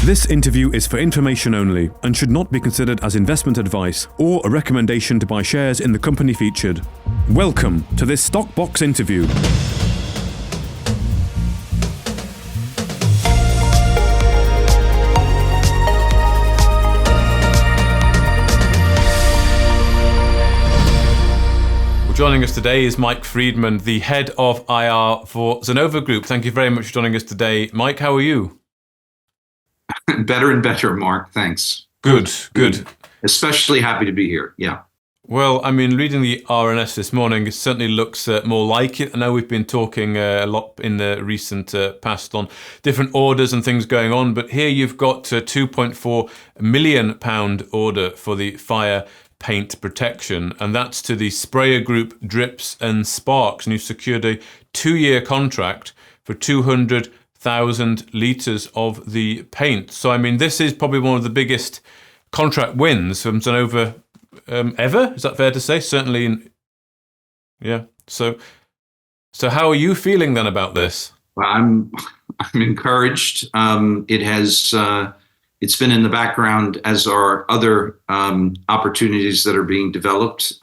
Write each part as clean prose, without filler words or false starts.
This interview is for information only and should not be considered as investment advice or a recommendation to buy shares in the company featured. Welcome to this Stock Box interview. Joining us today is Mike Friedman, the head of IR for Zenova Group. Thank you very much for joining us today. Mike, how are you? Better and better, Mark. Thanks. Good. Especially happy to be here. Yeah. Well, I mean, reading the RNS this morning, it certainly looks more like it. I know we've been talking a lot in the recent past on different orders and things going on, but here you've got a £2.4 million order for the fire paint protection, and that's to the sprayer group Drips and Sparks, and you've secured a 2-year contract for 200,000 litres of the paint. So, I mean, this is probably one of the biggest contract wins from Zenova ever. Is that fair to say? Certainly. Yeah. So how are you feeling then about this? Well, I'm encouraged. It's been in the background, as are other opportunities that are being developed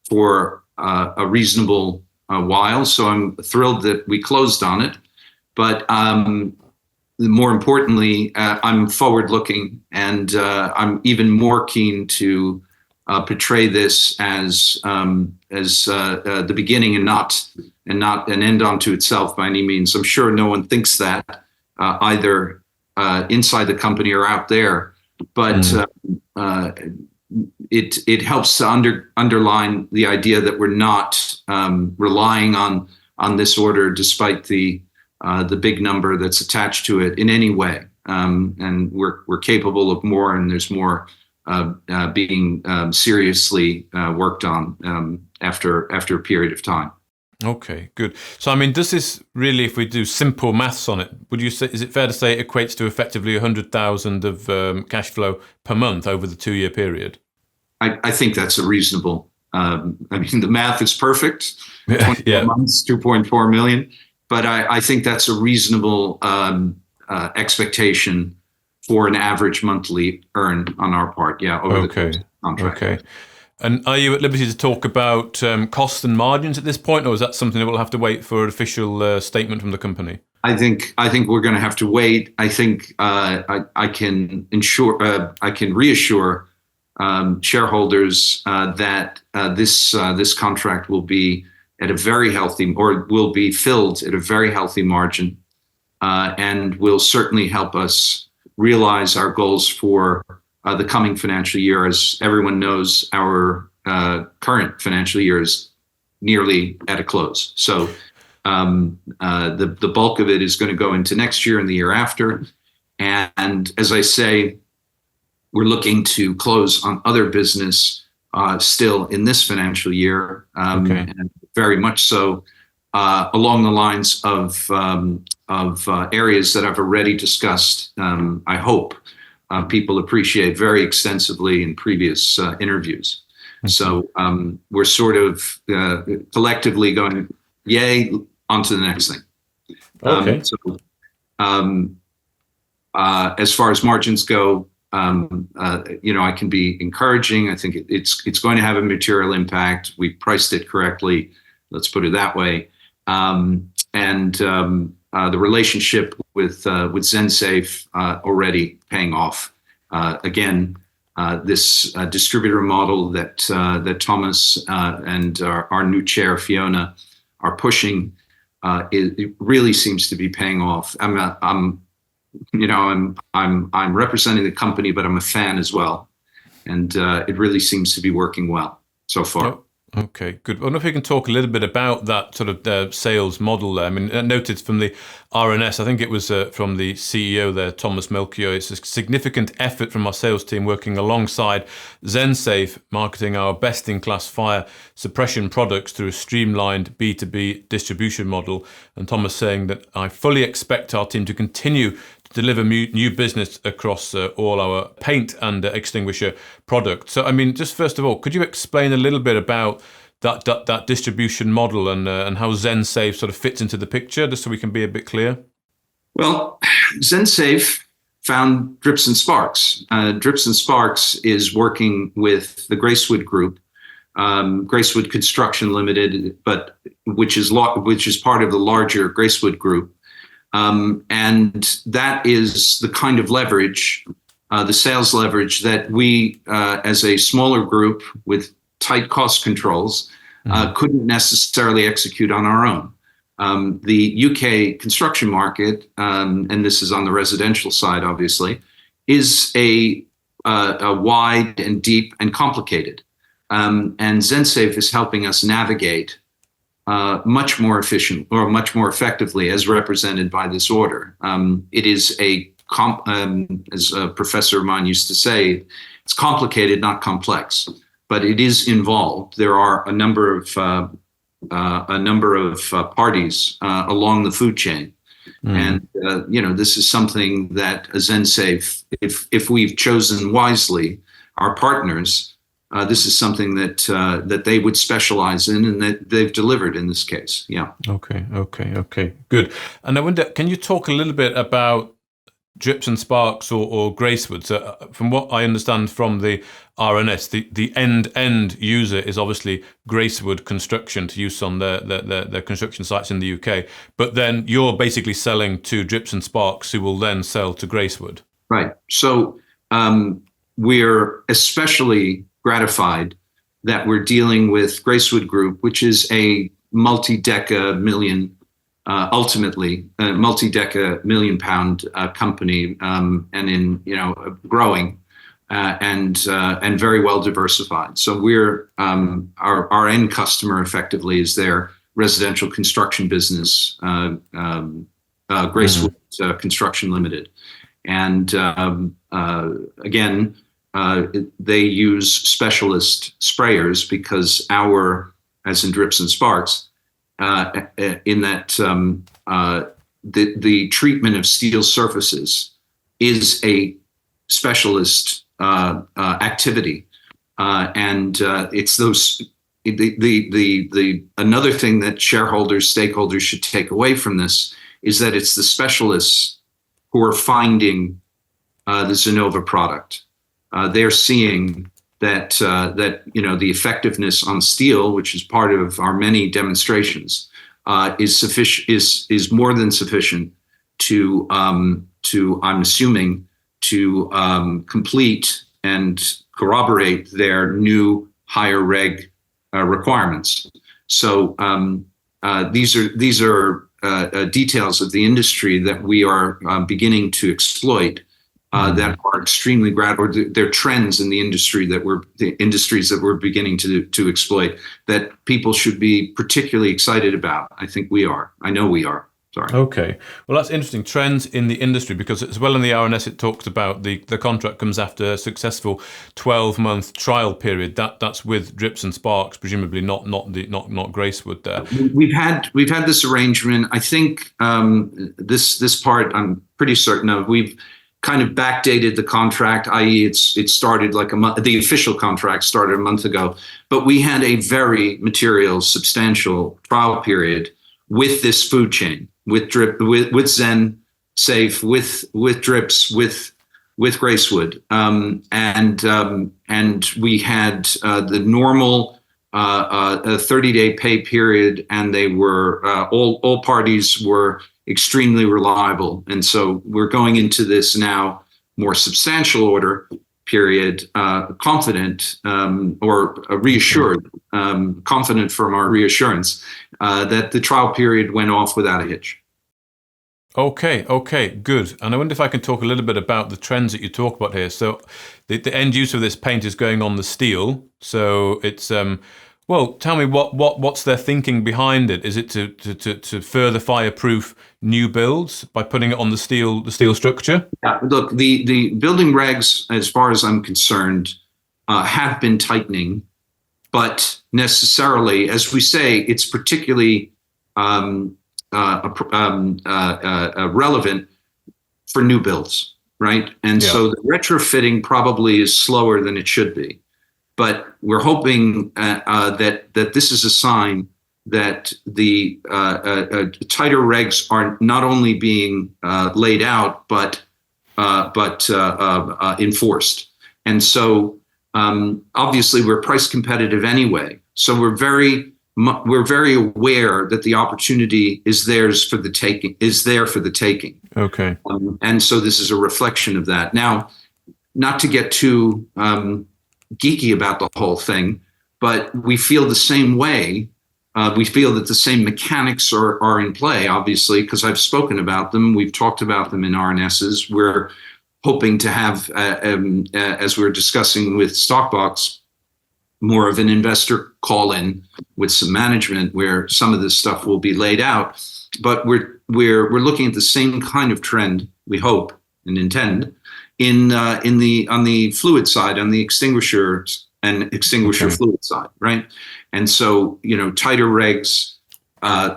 for a reasonable while. So I'm thrilled that we closed on it. But more importantly, I'm forward-looking, and I'm even more keen to portray this as the beginning and not an end unto itself by any means. I'm sure no one thinks that either inside the company or out there, but it helps to underline the idea that we're not relying on this order, despite the big number that's attached to it in any way, and we're capable of more, and there's more being seriously worked on after a period of time. Okay, good. So, I mean, does this really, if we do simple maths on it, would you say, is it fair to say it equates to effectively 100,000 of cash flow per month over the 2-year period? I think that's a reasonable. I mean, the math is perfect. 24 months, 2.4 million. But I think that's a reasonable expectation for an average monthly earn on our part. Yeah. Over the contract. Okay. And are you at liberty to talk about costs and margins at this point, or is that something that we'll have to wait for an official statement from the company? I think we're going to have to wait. I think I can reassure shareholders that this contract will be at a very healthy, or will be filled at a very healthy margin, and will certainly help us realize our goals for the coming financial year. As everyone knows, our current financial year is nearly at a close. So the bulk of it is going to go into next year and the year after. And as I say, we're looking to close on other business still in this financial year, and very much so along the lines of areas that I've already discussed. I hope people appreciate very extensively in previous interviews. So we're sort of collectively going, yay, on to the next thing. As far as margins go, I can be encouraging. I think it's going to have a material impact. We priced it correctly. Let's put it that way. The relationship with ZenSafe already paying off. Again, this distributor model that Thomas and our new chair Fiona are pushing, it really seems to be paying off. I'm representing the company, but I'm a fan as well, and it really seems to be working well so far. Okay, good. I wonder if we can talk a little bit about that sort of sales model there. I mean, I noted from the RNS, I think it was from the CEO there, Thomas Melchior, it's a significant effort from our sales team working alongside ZenSafe, marketing our best-in-class fire suppression products through a streamlined B2B distribution model. And Thomas saying that I fully expect our team to continue to deliver new business across all our paint and extinguisher products. So, I mean, just first of all, could you explain a little bit about that distribution model and how ZenSafe sort of fits into the picture, just so we can be a bit clear? Well, ZenSafe found Drips and Sparks. Drips and Sparks is working with the Gracewood Group, Gracewood Construction Limited, but which is part of the larger Gracewood Group, and that is the kind of leverage, the sales leverage that we, as a smaller group with tight cost controls, couldn't necessarily execute on our own. The UK construction market, and this is on the residential side, obviously, is a wide and deep and complicated. And ZenSafe is helping us navigate much more efficient or much more effectively, as represented by this order. It is as a professor of mine used to say, it's complicated, not complex, but it is involved. There are a number of parties along the food chain. And, this is something that ZenSafe, if we've chosen wisely our partners, this is something that they would specialize in and that they've delivered in this case. Yeah. Okay. Good. And I wonder, can you talk a little bit about Drips and Sparks or Gracewood? So from what I understand from the RNS, the end user is obviously Gracewood Construction to use on the construction sites in the UK. But then you're basically selling to Drips and Sparks, who will then sell to Gracewood. Right. So we're especially gratified that we're dealing with Gracewood Group, which is a multi-deca million pound company, and growing and very well diversified. So we're our end customer effectively is their residential construction business, Gracewood Construction Limited, and again. They use specialist sprayers because as in Drips and Sparks, in that the treatment of steel surfaces is a specialist activity, and it's those. Another thing that stakeholders should take away from this is that it's the specialists who are finding the Zenova product. They're seeing that the effectiveness on steel, which is part of our many demonstrations, is more than sufficient to I'm assuming to complete and corroborate their new higher reg requirements. So these are details of the industry that we are beginning to exploit. That are extremely or they're trends in the industries that we're beginning to exploit that people should be particularly excited about. I think we are. I know we are. Sorry. Okay. Well, that's interesting. Trends in the industry, because as well in the RNS it talks about the contract comes after a successful 12-month trial period. That's with Drips and Sparks, presumably not Gracewood there. We've had this arrangement. I think this part I'm pretty certain of. We've kind of backdated the contract, i.e. it started like a month, the official contract started a month ago, but we had a very substantial trial period with this food chain, with ZenSafe, with Drips, with Gracewood, and we had the normal 30-day pay period, and they were all parties were extremely reliable. And so we're going into this now more substantial order period, confident or reassured, confident from our reassurance that the trial period went off without a hitch. Okay, good. And I wonder if I can talk a little bit about the trends that you talk about here. So the end use of this paint is going on the steel. So it's well, tell me what's their thinking behind it? Is it to further fireproof new builds by putting it on the steel structure? Yeah, look, the building regs, as far as I'm concerned, have been tightening, but necessarily, as we say, it's particularly relevant for new builds, right? And so the retrofitting probably is slower than it should be. But we're hoping that this is a sign that the tighter regs are not only being laid out, but enforced. And so obviously we're price competitive anyway. So we're very aware that the opportunity is theirs for the taking. Is there for the taking. Okay. And so this is a reflection of that. Now, not to get too geeky about the whole thing, but we feel the same way. We feel that the same mechanics are in play, obviously, because I've spoken about them. We've talked about them in RNSs. We're hoping to have, as we were discussing with Stockbox, more of an investor call-in with some management where some of this stuff will be laid out. But we're looking at the same kind of trend, we hope and intend, on the fluid side, on the extinguisher and extinguisher fluid side, right? And so, tighter regs,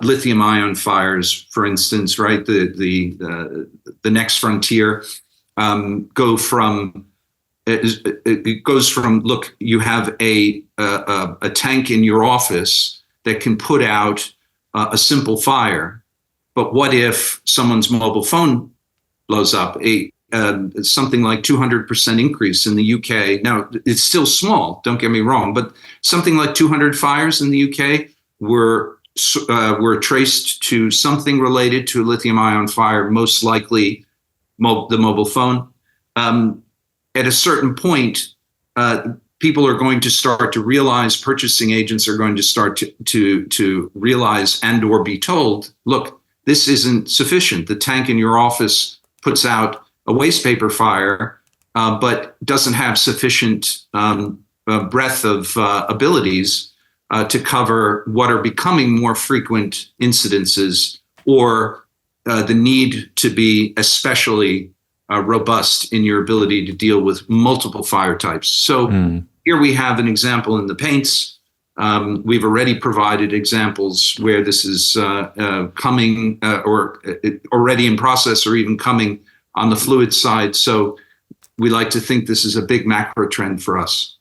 lithium ion fires, for instance, right? The next frontier it goes from, look, you have a tank in your office that can put out a simple fire, but what if someone's mobile phone blows up? Something like 200% increase in the UK. Now, it's still small, don't get me wrong, but something like 200 fires in the UK were traced to something related to a lithium ion fire, most likely the mobile phone. At a certain point, people are going to start to realize, purchasing agents are going to start to realize and or be told, look, this isn't sufficient. The tank in your office puts out a waste paper fire, but doesn't have sufficient breadth of abilities to cover what are becoming more frequent incidences, or the need to be especially robust in your ability to deal with multiple fire types. So here we have an example in the paints. We've already provided examples where this is coming or already in process or even coming on the fluid side. So we like to think this is a big macro trend for us.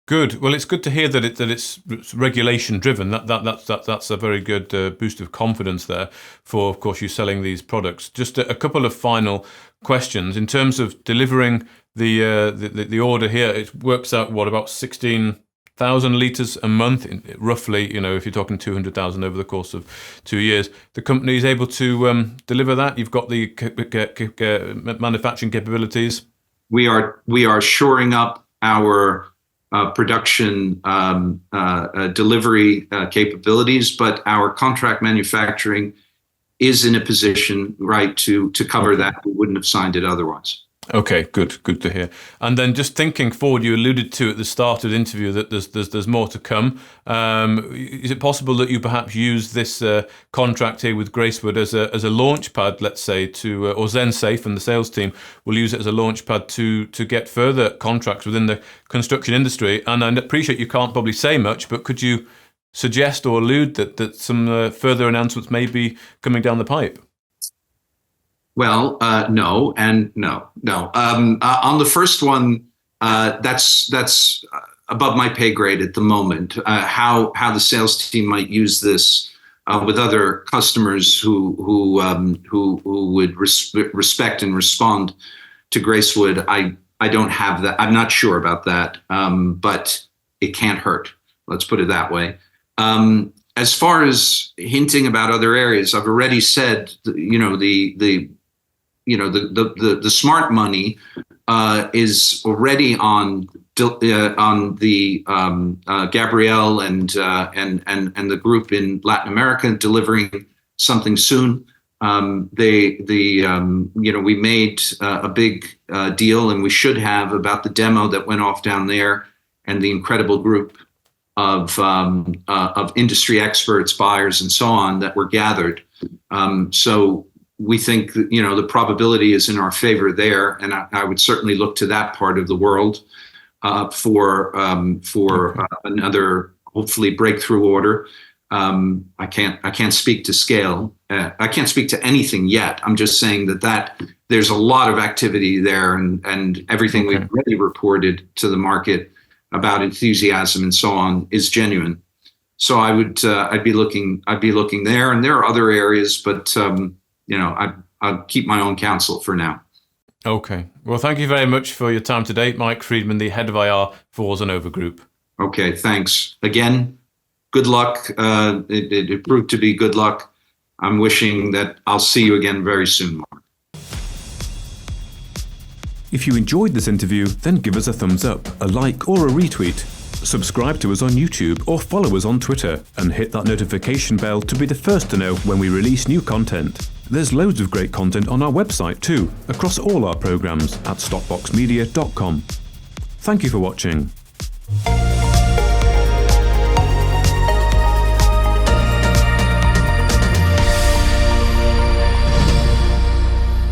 Good. Well, it's good to hear that it's regulation driven. That's a very good boost of confidence there for, of course, you selling these products. Just a couple of final questions in terms of delivering the order here. It works out about 16,000 litres a month, roughly. If you're talking 200,000 over the course of 2 years, the company is able to deliver that. You've got the manufacturing capabilities. We are shoring up our production delivery capabilities, but our contract manufacturing is in a position, right, to cover that. We wouldn't have signed it otherwise. Okay, good to hear. And then just thinking forward, you alluded to at the start of the interview that there's more to come. Is it possible that you perhaps use this contract here with Gracewood as a launch pad, let's say, to or ZenSafe and the sales team will use it as a launch pad to get further contracts within the construction industry? And I appreciate you can't probably say much, but could you suggest or allude that some further announcements may be coming down the pipe? Well, no, and no. On the first one, that's above my pay grade at the moment. How the sales team might use this with other customers who would respect and respond to Gracewood, I don't have that. I'm not sure about that, but it can't hurt. Let's put it that way. As far as hinting about other areas, I've already said, the smart money is already on the Gabrielle and the group in Latin America delivering something soon. We made a big deal, and we should have, about the demo that went off down there, and the incredible group of industry experts, buyers, and so on that were gathered. So we think that, the probability is in our favor there, and I would certainly look to that part of the world for another hopefully breakthrough order. I can't speak to scale. I can't speak to anything yet. I'm just saying that there's a lot of activity there, and everything we've already reported to the market about enthusiasm and so on is genuine. So I'd be looking there, and there are other areas, but I'll keep my own counsel for now. Okay. Well, thank you very much for your time today, Mike Friedman, the head of IR for Zenova Group. Okay, thanks. Again, good luck. It proved to be good luck. I'm wishing that I'll see you again very soon, Mark. If you enjoyed this interview, then give us a thumbs up, a like or a retweet. Subscribe to us on YouTube or follow us on Twitter and hit that notification bell to be the first to know when we release new content. There's loads of great content on our website too, across all our programs at stockboxmedia.com. Thank you for watching.